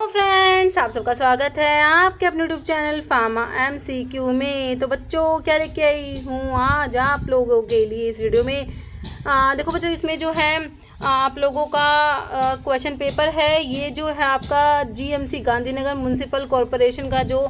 Friends, आप सबका स्वागत है आपके अपने यूट्यूब चैनल फार्मा MCQ में। तो बच्चों, क्या लेके आई हूँ आज आप लोगों के लिए इस वीडियो में। देखो बच्चों, इसमें जो है आप लोगों का क्वेश्चन पेपर है। ये जो है आपका GMC गांधीनगर म्यूनसिपल कॉरपोरेशन का जो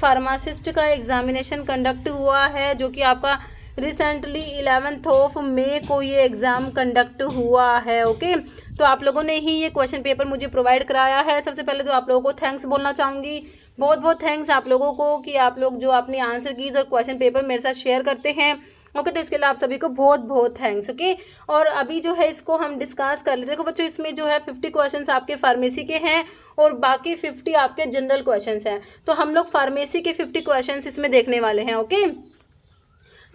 फार्मासिस्ट का एग्जामिनेशन कंडक्ट हुआ है, जो कि आपका रिसेंटली 11 मई को ये एग्ज़ाम कंडक्ट हुआ है। ओके, तो आप लोगों ने ही ये क्वेश्चन पेपर मुझे प्रोवाइड कराया है। सबसे पहले तो आप लोगों को थैंक्स बोलना चाहूँगी, बहुत बहुत थैंक्स आप लोगों को कि आप लोग जो अपनी आंसर कीज और क्वेश्चन पेपर मेरे साथ शेयर करते हैं। ओके, तो इसके लिए आप सभी को बहुत बहुत थैंक्स। ओके, और अभी जो है इसको हम डिस्कस कर लेते हैं। देखो बच्चों, इसमें जो है 50 क्वेश्चंस आपके फार्मेसी के हैं और बाकी 50 आपके जनरल क्वेश्चंस हैं। तो हम लोग फार्मेसी के 50 क्वेश्चंस इसमें देखने वाले हैं। ओके,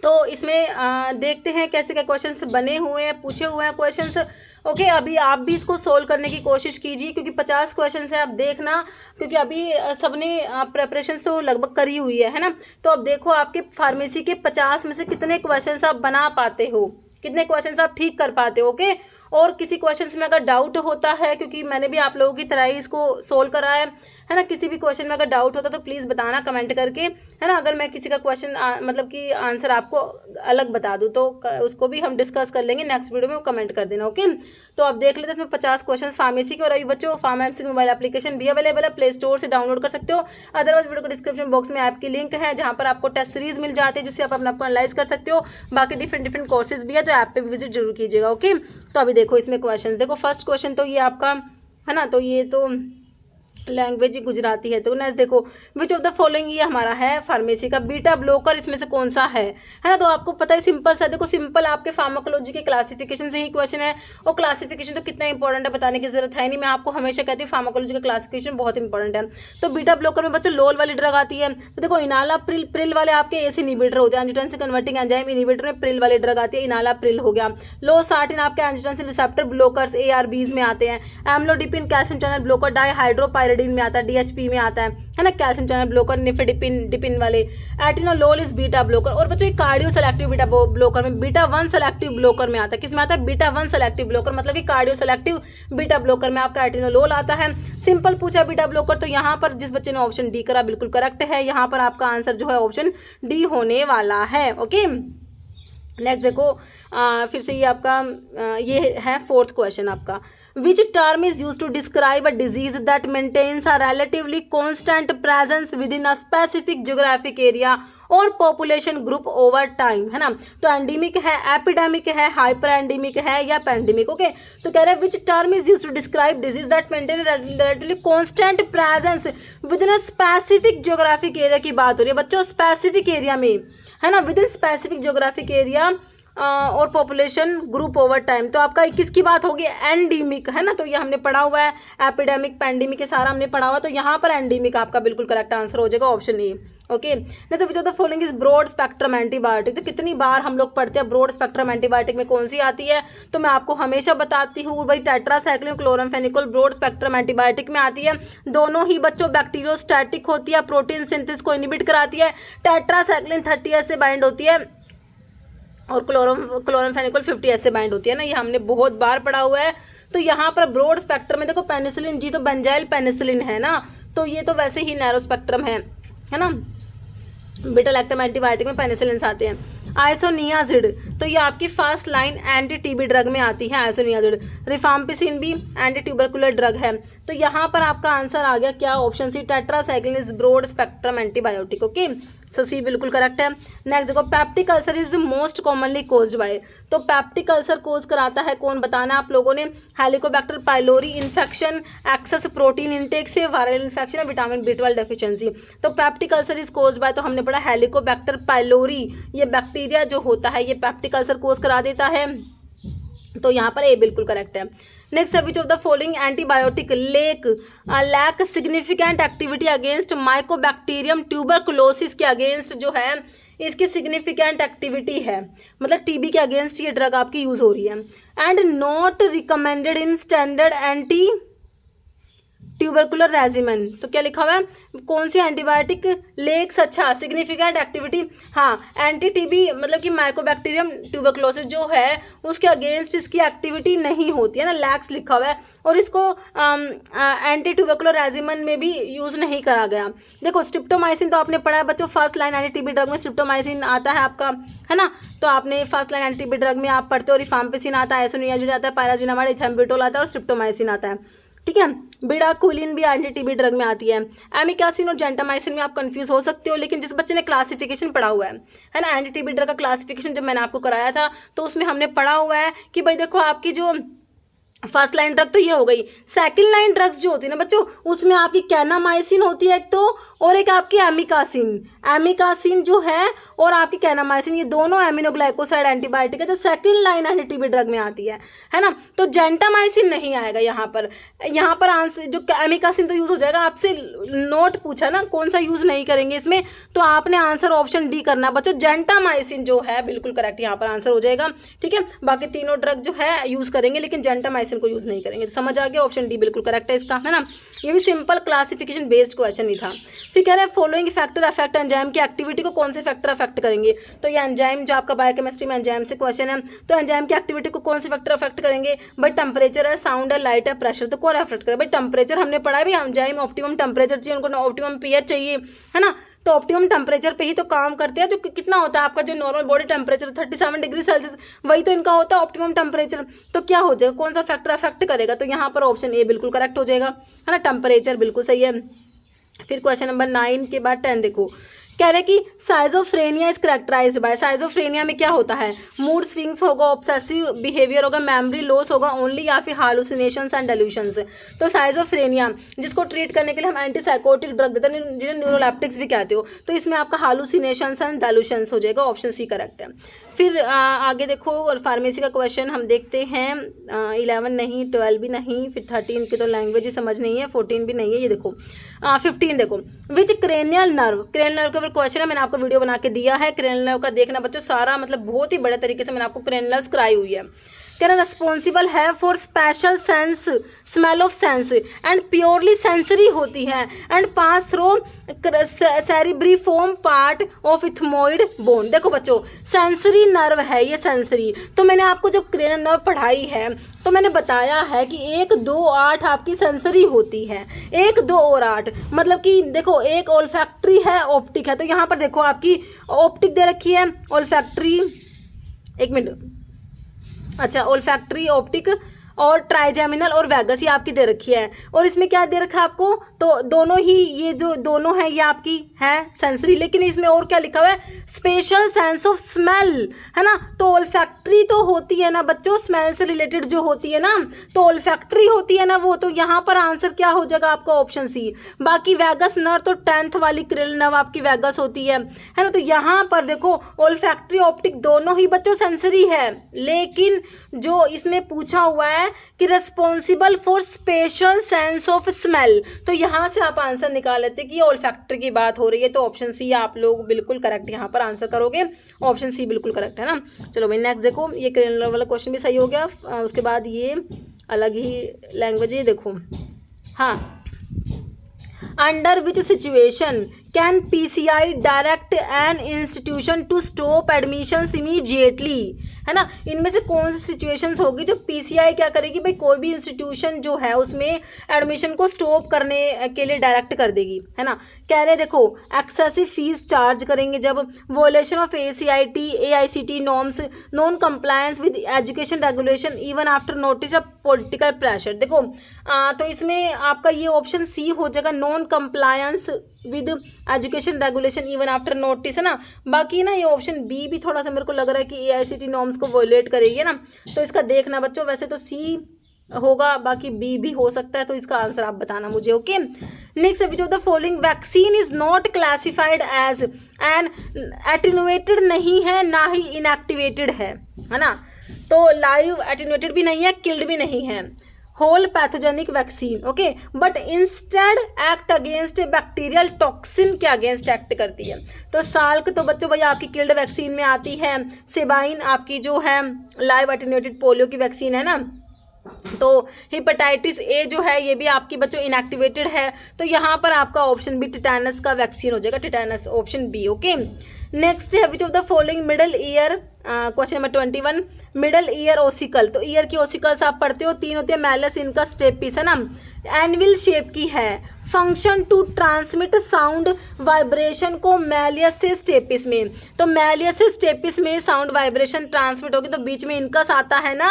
तो इसमें देखते हैं कैसे क्या क्वेश्चंस बने हुए हैं, पूछे हुए हैं क्वेश्चंस। ओके, अभी आप भी इसको सोल्व करने की कोशिश कीजिए, क्योंकि 50 क्वेश्चंस है। आप देखना, क्योंकि अभी सबने प्रेपरेशन तो लगभग करी हुई है ना। तो अब देखो आपके फार्मेसी के 50 में से कितने क्वेश्चंस आप बना पाते हो, कितने क्वेश्चंस आप ठीक कर पाते हो। ओके, और किसी क्वेश्चंस में अगर डाउट होता है, क्योंकि मैंने भी आप लोगों की तरह ही इसको सोल्व करा है ना। किसी भी क्वेश्चन में अगर डाउट होता तो प्लीज़ बताना कमेंट करके, है ना। अगर मैं किसी का क्वेश्चन मतलब कि आंसर आपको अलग बता दूँ तो उसको भी हम डिस्कस कर लेंगे नेक्स्ट वीडियो में, वो कमेंट कर देना। ओके, तो आप देख लेते हैं इसमें 50 क्वेश्चन फार्मेसी के। और अभी बच्चों, फार्मा MCQ मोबाइल एप्लीकेशन भी अवेलेबल है, प्ले स्टोर से डाउनलोड कर सकते हो। अदरवाइज वीडियो को डिस्क्रिप्शन बॉक्स में ऐप की लिंक है, जहाँ पर आपको टेस्ट सीरीज मिल जाती है, जिससे आप अपना एनालाइज कर सकते हो। बाकी डिफरेंट कोर्सेज भी है, तो ऐप पे भी विजिट जरूर कीजिएगा। ओके, तो अभी देखो इसमें क्वेश्चन, देखो फर्स्ट क्वेश्चन तो ये आपका है ना, तो ये तो लैंग्वेज गुजराती है। तो नेक्स्ट देखो, विच ऑफ द फॉलोइंग, ये हमारा है फार्मेसी का बीटा ब्लॉकर, इसमें से कौन सा है ना। तो आपको पता है सिंपल सा, देखो सिंपल आपके फार्माकोलॉजी के क्लासिफिकेशन से ही क्वेश्चन है। और क्लासिफिकेशन तो कितना इंपॉर्टेंट है बताने की जरूरत है नहीं, मैं आपको हमेशा कहती हूँ फार्माकोलॉजी का क्लासिफिकेशन बहुत इंपॉर्टेंट है। तो बीटा ब्लॉकर में बच्चों लोल वाली ड्रग आती है। तो देखो इनाला प्रिल वाले आपके एस इनिबिटर होते हैं, एंजियोटेंसिन कन्वर्टिंग एंजाइम इनिबिटर में प्रिल वाली ड्रग आती है, इनाला प्रिल हो गया। लो सार्टिन आपके एंजियोटेंसिन रिसेप्टर ब्लॉकर्स ARBs में आते हैं। एम्लोडिपिन कैल्शियम चैनल ब्लॉकर डाइहाइड्रोपायरिडीन में आता है, DHP में आता है ना। कैल्शियम चैनल ब्लॉकर निफेडिपिन वाले। Atenolol is beta blocker. और बच्चों कार्डियो सेलेक्टिव बीटा ब्लॉकर में बीटा 1 सेलेक्टिव ब्लॉकर में आता है। किस में आता है? बीटा 1 सेलेक्टिव ब्लॉकर, मतलब कि कार्डियो सेलेक्टिव बीटा ब्लॉकर में आपका एटिनोलोल आता है। सिंपल पूछा बीटा ब्लॉकर, तो यहाँ पर जिस बच्चे ने ऑप्शन डी करा बिल्कुल करेक्ट है। यहाँ पर आपका आंसर जो है ऑप्शन डी होने वाला है। ओके, नेक्स्ट देखो फिर से ये आपका ये है फोर्थ क्वेश्चन आपका। Which term is use to describe a disease that maintains a relatively constant presence within a specific geographic area और पॉपुलेशन ग्रुप ओवर टाइम, है ना। तो एंडेमिक है, एपिडेमिक है, हाइपर एंडेमिक है या पैंडेमिक। ओके, तो कह रहे हैं which term is use to describe disease that maintain relatively constant presence within a specific geographic area की बात हो रही है बच्चों, स्पेसिफिक एरिया में, है ना, with in specific geographic area और पॉपुलेशन ग्रुप ओवर टाइम। तो आपका किसकी बात होगी? एंडीमिक, है ना। तो ये हमने पढ़ा हुआ है, एपिडेमिक पैंडेमिक ये सारा हमने पढ़ा हुआ, तो यहाँ पर एंडीमिक आपका बिल्कुल करेक्ट आंसर हो जाएगा ऑप्शन ए। ओके, जैसे which of the following is broad spectrum antibiotic. तो कितनी बार हम लोग पढ़ते हैं ब्रॉड स्पेक्ट्रम एंटीबायोटिक में कौन सी आती है? तो मैं आपको हमेशा बताती हूँ भाई, tetracycline chloramphenicol broad spectrum antibiotic में आती है। दोनों ही बच्चों बैक्टीरियोस्टैटिक होती है, प्रोटीन सिंथेसिस को इनिबिट कराती है। टेट्रासाइक्लिन 30S से बाइंड होती है और क्लोरामफेनिकोल 50S से बाइंड होती है ना, ये हमने बहुत बार पढ़ा हुआ है। तो यहाँ पर ब्रॉड स्पेक्ट्रम में देखो पेनिसिलिन जी तो बेंजाइल पेनिसिलिन है ना, तो ये तो वैसे ही नैरो स्पेक्ट्रम है ना। बीटा लैक्टम एंटीबायोटिक में पेनिसिलिन आते हैं। आइसोनियाजिड, तो ये आपकी first line anti TB drug में आती है आइसोनियाजिड। रिफाम्पिसिन भी एंटी ट्यूबरकुलर ड्रग है। तो यहाँ पर आपका आंसर आ गया क्या? Option C, tetracycline is broad spectrum antibiotic. Okay, so C बिल्कुल करेक्ट है। नेक्स्ट देखो, peptic ulcer is most commonly caused by. तो पैप्टिक अल्सर कोज कराता है कौन, बताना आप लोगों ने। Helicobacter pylori infection, excess protein intake से, viral infection, vitamin B12 deficiency. तो peptic ulcer is caused by, तो हमने पढ़ा हेलिकोबैक्टर पाइलोरी, ये बैक्टीरिया जो होता है ये पैप्टिक अल्सर कोज करा देता है। तो यहाँ पर ए बिल्कुल करेक्ट है। Next, which of the following antibiotic lack significant activity against mycobacterium tuberculosis के अगेंस्ट जो है इसकी सिग्निफिकेंट एक्टिविटी है, मतलब टीबी के अगेंस्ट ये ड्रग आपकी यूज हो रही है। And not recommended in standard anti tubercular regimen. तो क्या लिखा हुआ है, कौन सी एंटीबायोटिक लेक्स, अच्छा सिग्निफिकेंट एक्टिविटी, हाँ एंटी टीबी मतलब कि माइकोबैक्टीरियम ट्यूबरकुलोसिस जो है उसके अगेंस्ट इसकी एक्टिविटी नहीं होती है ना, लैक्स लिखा हुआ है, और इसको एंटी ट्यूबरकुलर रेजिमेन में भी यूज़ नहीं करा गया। देखो स्ट्रिप्टोमाइसिन तो आपने पढ़ा है बच्चों, first line anti TB drug में स्ट्रिप्टोमाइसिन आता है आपका, है ना, तो आपने first line anti TB drug में आप पढ़ते हो, रिफाम्पिसिन आता है, एसोनियाजिड आता है, पायराजिनामाइड, इथेम्बुटोल आता है और स्ट्रिप्टोमाइसिन आता है, ठीक है। बिडाक्विलिन भी एंटी टीबी ड्रग में आती है। एमिकासिन और जेंटामाइसिन में आप कंफ्यूज हो सकते हो, लेकिन जिस बच्चे ने क्लासिफिकेशन पढ़ा हुआ है ना, एंटी टीबी ड्रग का क्लासिफिकेशन जब मैंने आपको कराया था तो उसमें हमने पढ़ा हुआ है कि भाई देखो आपकी जो फर्स्ट लाइन ड्रग तो ये हो गई, सेकंड लाइन ड्रग्स जो होती है ना बच्चों उसमें आपकी कैनामाइसिन होती है एक तो, और एक आपकी एमिकासिन जो है और आपकी कैनामाइसिन, ये दोनों एमिनोग्लाइकोसाइड एंटीबायोटिक है जो second line anti TB drug में आती है ना। तो जेंटामाइसिन नहीं आएगा यहाँ पर आंसर, जो एमिकासिन तो यूज़ हो जाएगा। आपसे नोट पूछा ना कौन सा यूज़ नहीं करेंगे इसमें, तो आपने आंसर ऑप्शन डी करना बच्चों, जेंटामाइसिन जो है बिल्कुल करेक्ट यहाँ पर आंसर हो जाएगा, ठीक है। बाकी तीनों ड्रग जो है यूज़ करेंगे लेकिन जेंटामाइसिन को यूज़ नहीं करेंगे। समझ आ गया, ऑप्शन डी बिल्कुल करेक्ट है इसका, है ना। ये भी सिंपल क्लासिफिकेशन बेस्ड क्वेश्चन ही था। फिर कह रहे हैं फॉलोइंग फैक्टर अफेक्ट एंजाइम की एक्टिविटी को, कौन से फैक्टर अफेक्ट करेंगे, तो ये एंजाइम जो आपका बायोकेमिस्ट्री में एंजाइम से क्वेश्चन है, तो एंजाइम की एक्टिविटी को कौन से फैक्टर अफेक्ट करेंगे, भाई टेम्परेचर है, साउंड है, लाइट है, प्रेशर, तो कौन अफेक्ट करेगा, भाई टेम्परेचर हमने पढ़ा है, भाई एंजाइम ऑप्टिमम टेम्परेचर चाहिए उनको, ऑप्टिमम पीएच चाहिए, है ना, तो ऑप्टिमम टेम्परेचर पे ही तो काम करते हैं, जो कितना होता है आपका जो normal body temperature 37 degree Celsius, वही तो इनका होता है ऑप्टिमम टेम्परेचर। तो क्या हो जाएगा, कौन सा फैक्टर अफेक्ट करेगा, तो यहाँ पर ऑप्शन ए बिल्कुल करेक्ट हो जाएगा, है ना, टेम्परेचर बिल्कुल सही है। फिर क्वेश्चन नंबर 9 के बाद 10 देखो, कह रहे कि साइजोफ्रेनिया इज करेक्टराइज्ड बाय, साइजोफ्रेनिया में क्या होता है, मूड स्विंग्स होगा, ऑब्सेसिव बिहेवियर होगा, मेमोरी लॉस होगा ओनली, या फिर हालुसिनेशंस एंड डेल्यूशंस। तो साइजोफ्रेनिया जिसको ट्रीट करने के लिए हम एंटीसाइकोटिक ड्रग देते हैं जिन्हें न्यूरोलेप्टिक्स भी कहते हो, तो इसमें आपका हालुसिनेशंस एंड डेल्यूशंस हो जाएगा, ऑप्शन सी करेक्ट है। फिर आगे देखो फार्मेसी का क्वेश्चन हम देखते हैं, 11 नहीं, 12 भी नहीं, फिर 13 की तो लैंग्वेज ही समझ नहीं है, 14 भी नहीं है, ये देखो 15 देखो, विच क्रेनियल नर्व के ऊपर क्वेश्चन है, मैंने आपको वीडियो बना के दिया है, क्रेनियल नर्व का देखना बच्चों सारा, मतलब बहुत ही बड़े तरीके से मैंने आपको क्रेनियल नर्व्स कराई हुई है। कह रहा रिस्पॉन्सिबल है for special sense, smell of sense and purely sensory होती है and pass through cribriform part of ethmoid bone. देखो बच्चों सेंसरी नर्व है ये, सेंसरी, तो मैंने आपको जब क्रेनियल नर्व पढ़ाई है तो मैंने बताया है कि 1, 2, 8 आपकी सेंसरी होती है, 1, 2 और 8, मतलब कि देखो एक ओल्फैक्ट्री है, ऑप्टिक है, तो यहाँ पर देखो आपकी ऑप्टिक दे रखी है, ओल्फैक्ट्री, एक मिनट, अच्छा ओल्फैक्ट्री, ऑप्टिक और ट्राइजेमिनल और वैगस ये आपकी दे रखी है, और इसमें क्या दे रखा है आपको, तो दोनों ही ये जो दोनों है ये आपकी है सेंसरी, लेकिन इसमें और क्या लिखा हुआ है, स्पेशल सेंस ऑफ स्मेल, है ना। तो ओल्फैक्ट्री तो होती है ना बच्चों, स्मेल से रिलेटेड जो होती है ना, तो ओल्फैक्ट्री होती है ना वो, तो यहाँ पर आंसर क्या हो जाएगा आपका ऑप्शन सी। बाकी वैगस नर्व तो 10th वाली क्रेनियल नर्व आपकी वैगस होती है ना, तो यहाँ पर देखो ओल्फैक्ट्री ऑप्टिक दोनों ही बच्चों सेंसरी है, लेकिन जो इसमें पूछा हुआ है कि responsible for special sense of smell, तो यहाँ से आप आंसर निकाल लेते कि ये ओल्फैक्ट्री की बात हो रही है, तो ऑप्शन सी आप लोग बिल्कुल करेक्ट यहाँ पर आंसर करोगे, ऑप्शन सी बिल्कुल करेक्ट है ना। चलो भाई नेक्स्ट देखो, ये क्रेनियल नर्व वाला क्वेश्चन भी सही हो गया, उसके बाद ये अलग ही लैंग्वेज है, देखो हाँ, under which situation can PCI direct an institution to stop admissions immediately, है ना, इनमें से कौन सी सिचुएशंस होगी जब PCI क्या करेगी, भाई कोई भी इंस्टीट्यूशन जो है उसमें एडमिशन को स्टॉप करने के लिए डायरेक्ट कर देगी, है ना। कह रहे देखो एक्सेसिव फीस चार्ज करेंगे जब, वोलेशन of AICTE norms, non compliance with education regulation even after notice of political pressure. देखो तो इसमें आपका ये ऑप्शन सी हो जाएगा, non compliance with education regulation even after notice, है ना। बाकी ना ये ऑप्शन बी भी थोड़ा सा मेरे को लग रहा है कि AICTE नॉर्म्स को वोलेट करेगी ना, तो इसका देखना बच्चों, वैसे तो सी होगा, बाकी बी भी हो सकता है, तो इसका आंसर आप बताना मुझे, okay. Next, which of the following vaccine is not classified as an attenuated नहीं है, ना ही इनएक्टिवेटेड है ना, तो लाइव एटेन्यूएटेड भी नहीं है, किल्ड भी नहीं है, whole pathogenic vaccine, okay, but instead act against bacterial toxin के अगेंस्ट एक्ट करती है। तो साल्क तो बच्चों भाई आपकी किल्ड वैक्सीन में आती है, सेबाइन आपकी जो है लाइव एटेन्यूएटेड पोलियो की वैक्सीन है ना, तो हेपेटाइटिस ए जो है ये भी आपकी बच्चों इनएक्टिवेटेड है, तो यहाँ पर आपका ऑप्शन बी टिटेनस का वैक्सीन हो जाएगा, tetanus option B. Okay, next है which of the following middle ear, question number 21, middle ear ossicle. तो ईयर की ओसिकल्स आप पढ़ते हो, 3 होती है, मैलस, इनकस, स्टेपिस, है ना, एनविल शेप की है, function to transmit sound vibration को मैलियस से स्टेपिस में, तो मैलियस से स्टेपिस में साउंड वाइब्रेशन ट्रांसमिट होगी, तो बीच में इनकस आता है ना,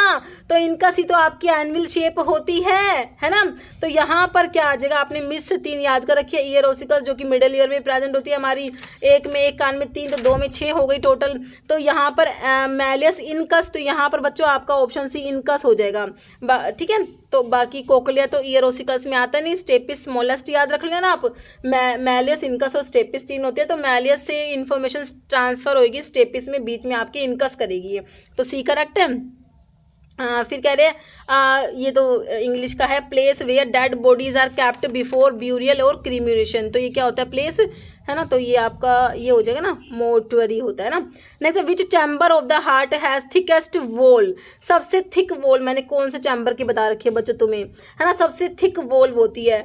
तो इनकस ही तो आपकी एनविल शेप होती है ना। तो यहाँ पर क्या आ जाएगा, आपने मिस 3 याद कर रखी है, ईयर ओसिकल जो कि मिडल ईयर में प्रेजेंट होती है हमारी, एक में, एक कान में 3, तो 2 में 6 हो गई टोटल, तो यहाँ पर मैलियस इनकस, तो यहाँ पर बच्चों आपका ऑप्शन सी इनकस हो जाएगा, ठीक है। तो बाकी कोकलिया तो ईयर ओसिकल्स में आता नहीं, स्टेपिस स्मॉलेस्ट याद रख लेना आप, मैलियस, इनकस और स्टेपिस 3 होती है, तो मैलियस से इंफॉर्मेशन ट्रांसफर होगी, स्टेपिस में बीच में आपकी इनकस करेगी, तो सी करेक्ट है। फिर कह रहे हैं ये तो इंग्लिश का है, place where dead bodies are kept before burial और क्रीम्यूरेशन, तो ये क्या होता है, प्लेस है ना, तो ये आपका ये हो जाएगा ना, मोर्चुअरी होता है ना। Next, which chamber of the heart has thickest wall, सबसे थिक वॉल मैंने कौन से चैम्बर की बता रखी है बच्चों तुम्हें, है ना, सबसे थिक वॉल होती है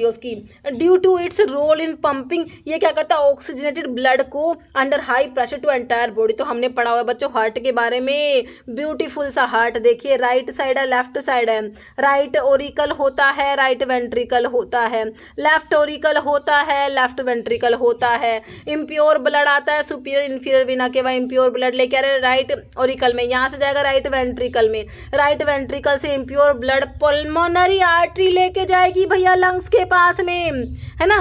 उसकी, due to its role in pumping, ये क्या करता है, ऑक्सीजनेटेड ब्लड को under high pressure to entire body, तो हमने पढ़ा हुआ है बच्चों हार्ट के बारे में, ब्यूटीफुल सा हार्ट, देखिए राइट साइड है, लेफ्ट साइड है, राइट ओरिकल होता है, राइट वेंट्रिकल होता है, लेफ्ट ओरिकल होता है, लेफ्ट वेंट्रिकल होता है, इम्प्योर ब्लड आता है सुपीरियर इन्फीरियर वेना के बाद, इम्प्योर ब्लड लेके आ रहे राइट ओरिकल में, यहाँ से जाएगा राइट वेंट्रिकल में, राइट वेंट्रिकल से इम्प्योर ब्लड पल्मोनरी आर्टरी लेके जाएगी भैया लंग्स के पास में, है ना,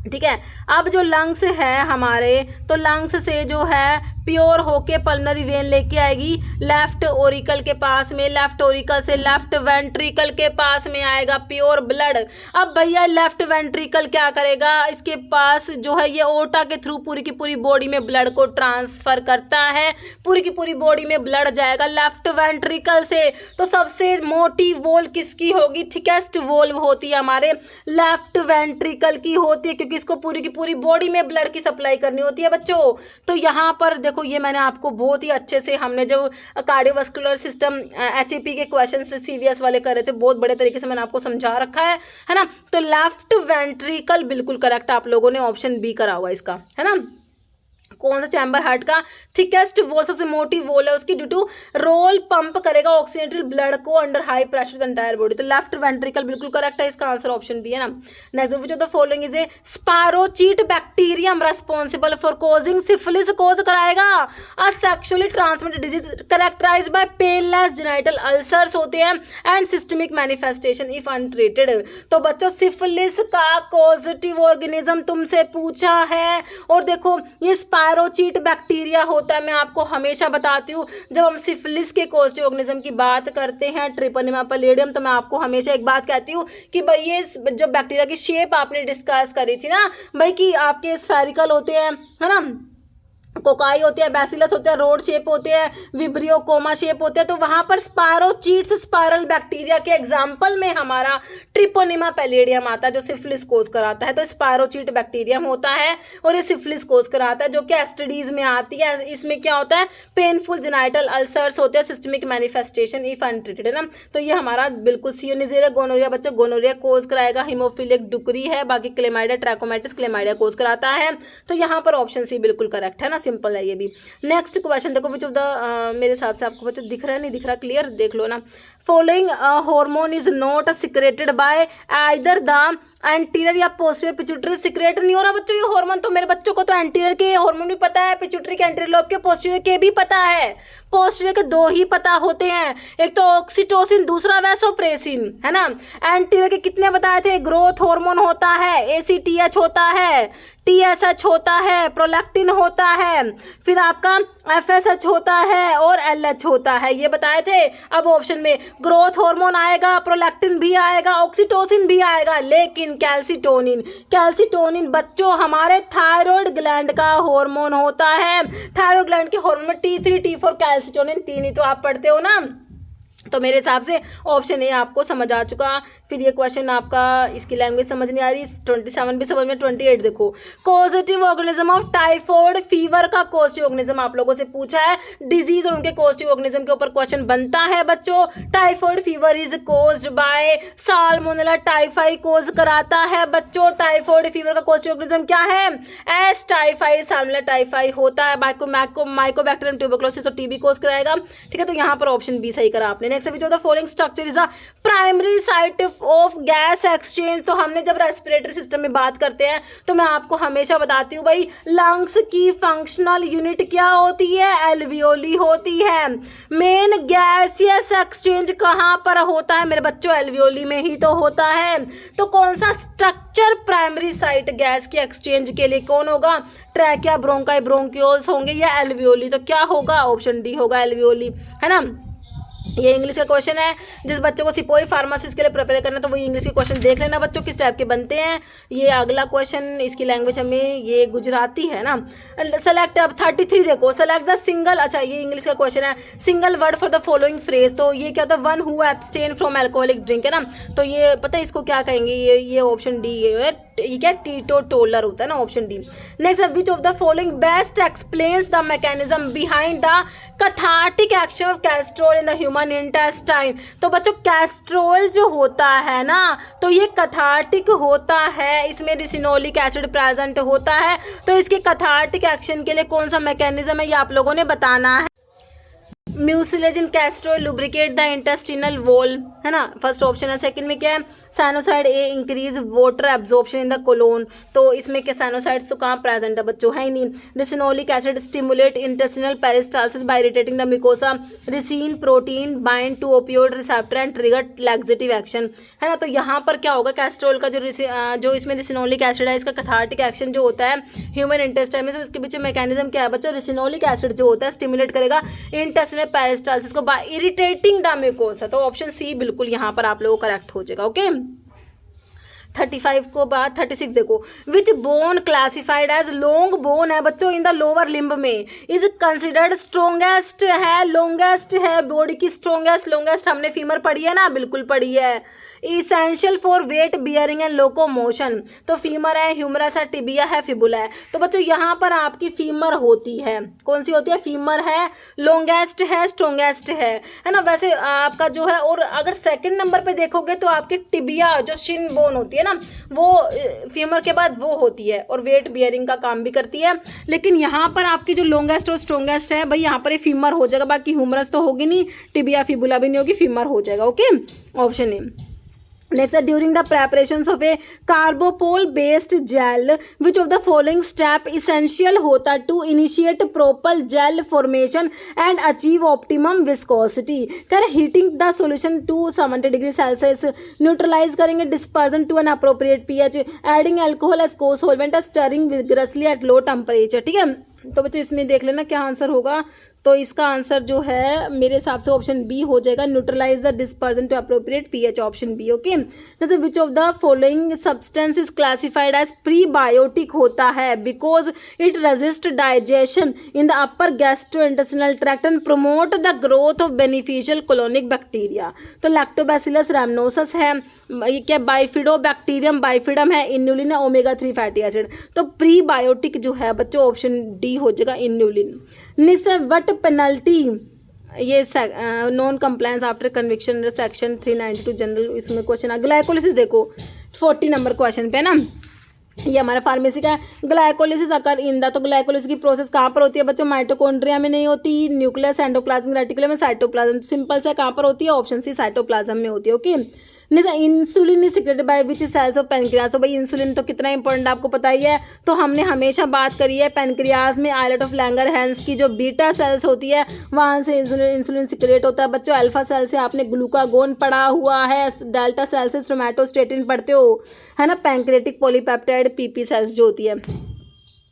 ठीक है। अब जो लंग्स है हमारे, तो लंग्स से जो है प्योर होके पल्मोनरी वेन लेके आएगी लेफ्ट ओरिकल के पास में, लेफ्ट ओरिकल से लेफ्ट वेंट्रिकल के पास में आएगा प्योर ब्लड। अब भैया लेफ्ट वेंट्रिकल क्या करेगा, इसके पास जो है ये ओटा के थ्रू पूरी की पूरी बॉडी में ब्लड को ट्रांसफर करता है, पूरी की पूरी बॉडी में ब्लड जाएगा लेफ्ट वेंट्रिकल से, तो सबसे मोटी वॉल किसकी होगी, थिकेस्ट वॉल होती है हमारे लेफ्ट वेंट्रिकल की होती है, क्योंकि इसको पूरी की पूरी बॉडी में ब्लड की सप्लाई करनी होती है बच्चों। तो यहाँ पर देखो ये मैंने आपको बहुत ही अच्छे से, हमने जब कार्डियोवास्कुलर सिस्टम HAP के क्वेश्चन से CVS वाले कर रहे थे, बहुत बड़े तरीके से मैंने आपको समझा रखा है ना। तो लेफ्ट वेंट्रिकल बिल्कुल करेक्ट, आप लोगों ने ऑप्शन बी करा हुआ इसका, है ना। कौन सा चैम्बर हार्ट का, थिकेस्ट वॉल, सबसे मोटी वॉल है उसकी, ड्यू टू रोल पंप करेगा ऑक्सीजनेटेड ब्लड को under high pressure the entire body, तो लेफ्ट वेंट्रिकल बिल्कुल करेक्ट है, इसका आंसर ऑप्शन बी है ना। Next, which of the following is a spirochete bacterium responsible for causing syphilis, cause कराएगा a sexually transmitted disease characterized by painless genital ulcers होते हैं and systemic manifestation if untreated. तो बच्चों syphilis का positive organism तुमसे पूछा है, और देखो ये स्पायरोचीट बैक्टीरिया होता है, मैं आपको हमेशा बताती हूँ जब हम सिफिलिस के पॉजिटिव ऑर्गेनिज्म की बात करते हैं, ट्रिपोनिमा पैलिडियम, तो मैं आपको हमेशा एक बात कहती हूँ कि भाई ये जो बैक्टीरिया की शेप आपने डिस्कस करी थी ना भाई, कि आपके स्फेरिकल होते हैं, है ना, कोकाई होते हैं, बैसिलस होते हैं, रोड शेप होते हैं, विब्रियो कोमा शेप होते हैं, तो वहाँ पर स्पायरोचीट्स स्पायरल बैक्टीरिया के एग्जाम्पल में हमारा ट्रिपोनिमा पैलिडियम आता है जो सिफिलिस कोज कराता है, तो स्पायरोचीट बैक्टीरियम होता है और ये सिफिलिस कोज कराता है, जो कि एस्टिडीज में आती है। इसमें क्या होता है, पेनफुल जेनाइटल अल्सर्स होते हैं, सिस्टमिक मैनिफेस्टेशन इफ अनट्रीटेड, है ना। तो ये हमारा बिल्कुल सियोनिजेरिया गोनोरिया, बच्चा गोनोरिया कोज कराएगा, हिमोफिलिक डुकरी है, बाकी क्लेमाइडिया ट्रैकोमाइटिस क्लेमाइडिया कोज कराता है, तो यहाँ पर ऑप्शन सी बिल्कुल करेक्ट है ना, सिंपल है ये भी। नेक्स्ट क्वेश्चन देखो, विच ऑफ द मेरे हिसाब से आपको बच्चों दिख रहा है, नहीं दिख रहा, क्लियर देख लो ना। Following hormone is not secreted by either the anterior या पोस्टीरियर पिट्यूटरी, सिक्रेट नहीं हो रहा बच्चों ये हार्मोन, तो मेरे बच्चों को तो एंटीरियर के हार्मोन भी पता है, पिट्यूटरी के, एंटीरियर लोब के, पोस्टीरियर के भी पता है। पोस्टीरियर के 2 ही पता होते हैं, एक तो ऑक्सीटोसिन, दूसरा वैसोप्रेसिन, है ना। एंटीरियर के कितने बताए थे, ग्रोथ हार्मोन होता है, ACTH होता है, TSH होता है, प्रोलैक्टिन होता है, फिर आपका FSH होता है और LH होता है, ये बताए थे। अब ऑप्शन में ग्रोथ हार्मोन आएगा, प्रोलैक्टिन भी आएगा, ऑक्सीटोसिन भी आएगा, लेकिन कैल्सिटोनिन बच्चों हमारे थायराइड ग्लैंड का हार्मोन होता है। थायराइड ग्लैंड के हार्मोन में T3 T4 कैल्सिटोनिन 3 ही तो आप पढ़ते हो ना, तो मेरे हिसाब से ऑप्शन ए आपको समझ आ चुका। फिर ये क्वेश्चन आपका, इसकी लैंग्वेज समझ नहीं आ रही, 27 भी समझ में, 28 देखो। Causative organism of typhoid fever का कॉजेटिव ऑर्गेनिज्म आप लोगों से पूछा है, डिजीज और उनके कॉजेटिव ऑर्गेनिज्म के ऊपर क्वेश्चन बनता है बच्चों। Typhoid fever is caused by salmonella typhi cause कराता है बच्चों। टाइफॉइड फीवर का कॉजेटिव ऑर्गेनिज्म क्या है? एस टाइफाई, साल्मोनेला टाइफाई होता है। माइकोबैक्टीरियम ट्यूबरकुलोसिस और टीबी कोज कराएगा, ठीक है। तो यहाँ पर ऑप्शन बी सही करा आपने। Next which of the following structure is the primary site of gas exchange. तो हमने जब रेस्पिरेटरी सिस्टम में बात करते हैं तो मैं आपको हमेशा बताती हूँ भाई, लंग्स की फंक्शनल यूनिट क्या होती है? एल्वियोली होती है। मेन गैसियस एक्सचेंज कहाँ पर होता है मेरे बच्चों? एल्वियोली में ही तो होता है। तो कौन सा स्ट्रक्चर प्राइमरी साइट गैस की एक्सचेंज के लिए कौन होगा? ट्रैकिया, ब्रोंकाई, ब्रोंकियोल्स होंगे या एल्वियोली? तो क्या होगा? ऑप्शन डी होगा, एल्वियोली, है ना। ये इंग्लिश का क्वेश्चन है। जिस बच्चों को सिपोई फार्मासिस्ट के लिए प्रिपेयर करना है तो वो इंग्लिश के क्वेश्चन देख लेना बच्चों, किस टाइप के बनते हैं। ये अगला क्वेश्चन, इसकी लैंग्वेज हमें ये गुजराती है ना। सेलेक्ट, अब 33 देखो, सेलेक्ट द सिंगल, अच्छा ये इंग्लिश का क्वेश्चन है, single word for the following phrase. तो ये क्या होता है? One who abstain from alcoholic drink, है ना। तो ये पता है इसको क्या कहेंगे? ये ऑप्शन डी है, ये क्या टीटोटोलर होता है ना, option D. Next, which of the following best explains the mechanism behind the cathartic action of castor oil in the human intestine. तो बच्चों कैस्ट्रोल जो होता है ना, तो ये कैथार्टिक होता है, इसमें रिसिनोलिक एसिड प्रेजेंट होता है। तो इसके कैथार्टिक एक्शन के लिए कौन सा मैकेनिज्म है ये आप लोगों ने बताना है। Mucilage in castor oil lubricate the intestinal wall, है ना, फर्स्ट ऑप्शन है। सेकंड में क्या है? Sennoside A increase water absorption in the colon. तो इसमें क्या साइनोसाइड्स तो कहाँ प्रेजेंट है बच्चों? है ही नहीं। Ricinoleic acid stimulate intestinal peristalsis by irritating the mucosa. Ricin protein bind to opioid receptor and trigger laxative action, है ना। तो यहाँ पर क्या होगा? कैस्ट्रोल का जो इसमें रिसिनोलिक एसिड है, इसका कैथार्टिक एक्शन जो होता है ह्यूमन इंटेस्टाइन में, तो इसके पीछे मैकेनिज्म क्या है बच्चों? रिसिनोलिक एसिड जो होता है स्टिमुलेट करेगा इंटेस्टिनल पेरिस्टाल्सिस को बाय इरिटेटिंग द म्यूकोसा। तो ऑप्शन सी बिल्कुल यहाँ पर आप लोगों को करेक्ट हो जाएगा। ओके, 35 को बाद 36 देखो। Which bone classified as long bone है बच्चों इन द लोअर लिम्ब में, इज कंसिडर्ड स्ट्रोंगेस्ट है, लॉन्गेस्ट है, बॉडी की लॉन्गेस्ट हमने फीमर पढ़ी है ना, बिल्कुल पढ़ी है। Essential for weight bearing and locomotion, तो फीमर है, ह्यूमरस है, टिबिया है, फिबुला है। तो बच्चों यहाँ पर आपकी फीमर होती है, कौन सी होती है? फीमर है, लॉन्गेस्ट है, स्ट्रोंगेस्ट है ना। वैसे आपका जो है, और अगर सेकंड नंबर पे देखोगे तो आपकी टिबिया जो शिन बोन होती है ना, वो फीमर के बाद वो होती है और वेट बियरिंग का काम भी करती है। लेकिन यहाँ पर आपकी जो लॉन्गेस्ट और स्ट्रोंगेस्ट है भाई, यहाँ पर ये फीमर हो जाएगा, बाकी ह्यूमरस तो होगी नहीं, टिबिया फिबुला भी नहीं होगी, फीमर हो जाएगा। Okay, option A. Next, during the preparations of a carbopol based gel, which of the following step essential होता to initiate proper gel formation and achieve optimum viscosity? कर heating the solution to 70 degree Celsius, neutralize करेंगे dispersion to an appropriate pH, adding alcohol as co-solvent, stirring vigorously at low temperature। ठीक है, तो बच्चों इसमें देख लेना क्या आंसर होगा। तो इसका आंसर जो है मेरे हिसाब से ऑप्शन बी हो जाएगा, neutralize the dispersion to appropriate pH, option B. Okay, जैसे which of the following substance is classified as prebiotic होता है because it resist digestion in the upper gastrointestinal tract and promote the growth of beneficial colonic bacteria. तो lactobacillus rhamnosus है, ये क्या bifidobacterium bifidum है, inulin है, omega 3 fatty acid. तो prebiotic जो है बच्चों ऑप्शन डी हो जाएगा, इन्यूलिन। वट पेनल्टी, ये non compliance after conviction section 392 general, इसमें क्वेश्चन है। ग्लाइकोलिसिस देखो 40 नंबर क्वेश्चन पे ना, ये हमारा फार्मेसी का है। ग्लाइकोलिसिस अकर इन द, तो ग्लाइकोलिसिस की प्रोसेस कहाँ पर होती है बच्चों? माइटोकॉन्ड्रिया में नहीं होती, न्यूक्लियस एंडोप्लाज्मिक रेटिकुलम में, साइटोप्लाज्म। सिंपल से कहाँ पर होती है? ऑप्शन सी साइटोप्लाज्म में होती है। Okay, insulin is secreted by which cells of pancreas. तो भाई इंसुलिन तो कितना इंपॉर्टेंट आपको पता ही है, तो हमने हमेशा बात करी है पेनक्रियाज में आइलेट ऑफ लैंगरहैंस की जो बीटा सेल्स होती है वहाँ से इंसुलिन सिक्रेट होता है बच्चों। अल्फा सेल से आपने ग्लूकागोन पढ़ा हुआ है, डेल्टा सेल से सोमैटोस्टेटिन पढ़ते हो, है ना। पैंक्रेटिक पॉलीपेप्टाइड पीपी सेल्स जो होती है,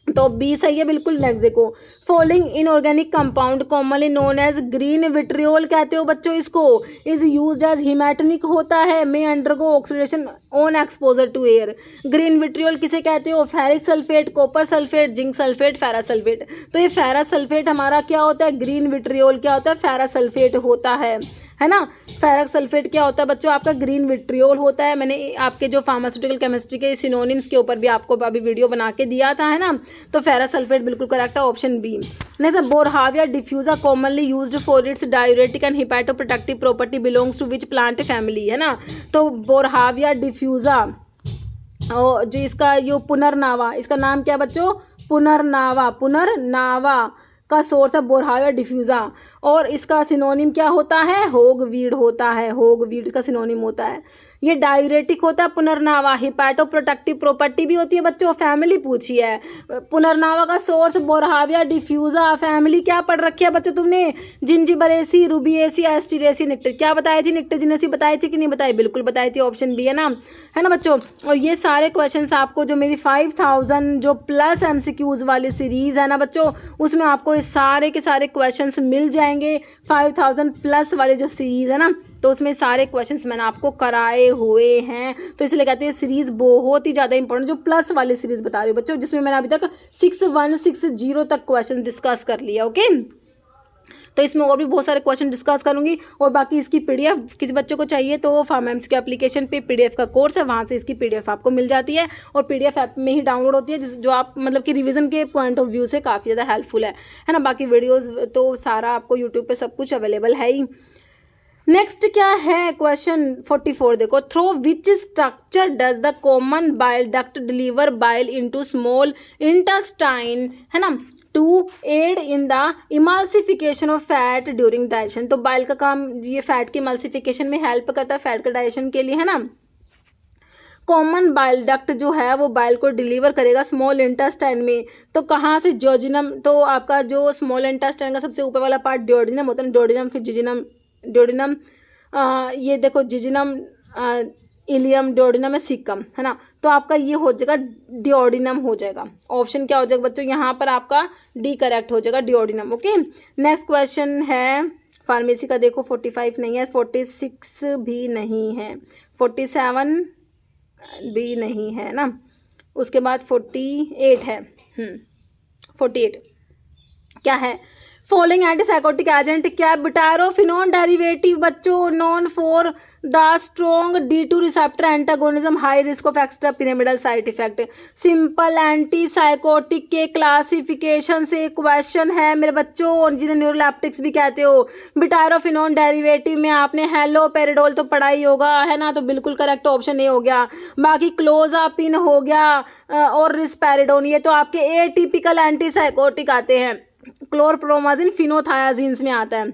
तो बी सही है बिल्कुल। नेक्स्ट देखो, following inorganic compound commonly known as green vitriol कहते हो बच्चों इसको, इज यूज्ड एज हिमैटनिक होता है, may undergo oxidation on exposure to air. Green vitriol किसे कहते हो? Ferric sulphate, copper sulphate, zinc sulphate, ferrous sulphate. तो ये फेरस सल्फेट हमारा क्या होता है? ग्रीन विट्रियोल क्या होता है? फेरस सल्फेट होता है है ना। फेरक सल्फेट क्या होता है बच्चों, आपका ग्रीन विट्रियोल होता है। मैंने आपके जो फार्मास्यूटिकल केमिस्ट्री के सिनोनिम्स के ऊपर भी आपको अभी वीडियो बना के दिया था, है ना। तो फेरक सल्फेट बिल्कुल करेक्ट है, option B. Next, Boerhavia diffusa commonly used for its diuretic and hepatoprotective property belongs to which plant family, है ना। तो बोरहाविया डिफ्यूजा और जो इसका ये पुनर्नावा, इसका नाम क्या है बच्चों, पुनर्नावा का सोर्स है बोरहाविया डिफ्यूजा। और इसका सिनोनिम क्या होता है, होगवीड होता है, होगवीड का सिनोनिम होता है। ये डायूरेटिक होता है पुनर्नावा, हिपैटोप्रोटेक्टिव प्रॉपर्टी भी होती है बच्चों, फैमिली पूछी है। पुनर्नावा का सोर्स बोरहाविया डिफ्यूजा, फैमिली क्या पढ़ रखी है बच्चों तुमने, जिंजिबरेसी, रूबिएसी, एस्टीरेसी, निक्टर, क्या बताई थी, निक्टरजिनेसी बताई थी कि नहीं बताई, बिल्कुल बताई थी, ऑप्शन बी है ना, है ना बच्चों। और ये सारे क्वेश्चंस आपको जो मेरी 5000 जो प्लस MCQs वाली सीरीज़ है ना बच्चों, उसमें आपको ये सारे के सारे क्वेश्चंस मिल जाएंगे। 5000 प्लस वाले जो सीरीज़ है ना, तो उसमें सारे क्वेश्चंस मैंने आपको कराए हुए हैं। तो इसलिए कहते हैं सीरीज़ बहुत ही ज़्यादा इंपॉर्टेंट, जो प्लस वाली सीरीज़ बता रही हूँ बच्चों, जिसमें मैंने अभी तक 6160 तक क्वेश्चन डिस्कस कर लिया। ओके, तो इसमें और भी बहुत सारे क्वेश्चन डिस्कस करूंगी। और बाकी इसकी PDF किसी बच्चों को चाहिए तो फार्मा MCQ एप्लीकेशन पे PDF का कोर्स है, वहाँ से इसकी PDF आपको मिल जाती है और PDF ऐप में ही डाउनलोड होती है, जो आप मतलब कि रिवीजन के पॉइंट ऑफ व्यू से काफ़ी ज़्यादा हेल्पफुल है ना। बाकी वीडियोज़ तो सारा आपको यूट्यूब पर सब कुछ अवेलेबल है ही। नेक्स्ट क्या है, क्वेश्चन 44 देखो, through which structure does the common bile duct deliver bile into small intestine, है ना, to aid in the emulsification of fat during digestion. तो बाइल का काम ये फैट की इमल्सिफिकेशन में हेल्प करता है, फैट का डाइजेशन के लिए, है ना। कॉमन बाइल डक्ट जो है वो बाइल को डिलीवर करेगा स्मॉल इंटेस्टाइन में, तो कहाँ से, जियोजिनम। तो आपका जो स्मॉल इंटेस्टाइन का सबसे ऊपर वाला पार्ट डियोडिनम होता है, डियोडिनम फिर जिजिनम, डियोडिनम ये देखो जिजिनम, इलियम, डियोडिनम है, सीकम, है ना। तो आपका ये हो जाएगा डियोडिनम हो जाएगा। ऑप्शन क्या हो जाएगा बच्चों, यहाँ पर आपका डी करेक्ट हो जाएगा, डियोडिनम। ओके, नेक्स्ट क्वेश्चन है फार्मेसी का, देखो 45 नहीं है, 46 भी नहीं है, 47 भी नहीं है ना, उसके बाद 48 है। 48 क्या है, फॉलोइंग एंटीसाइकोटिक एजेंट क्या है, बुटायरोफिनोन डेरिवेटिव बच्चों, non for the strong D2 receptor antagonism, high risk of extra pyramidal side effect. Simple antipsychotic के क्लासिफिकेशन से क्वेश्चन है मेरे बच्चों, जिन्हें न्यूरोलेप्टिक्स भी कहते हो। बुटायरोफिनोन डेरिवेटिव में आपने हेलोपेरिडोल तो पढ़ा ही होगा, है ना, तो बिल्कुल करेक्ट ऑप्शन ए हो गया। बाकी क्लोजापिन हो गया और रिस्पेरिडोन, ये तो आपके एटिपिकल एंटीसाइकोटिक आते हैं। क्लोरप्रोमाजिन फिनोथायाजिन्स में आता है,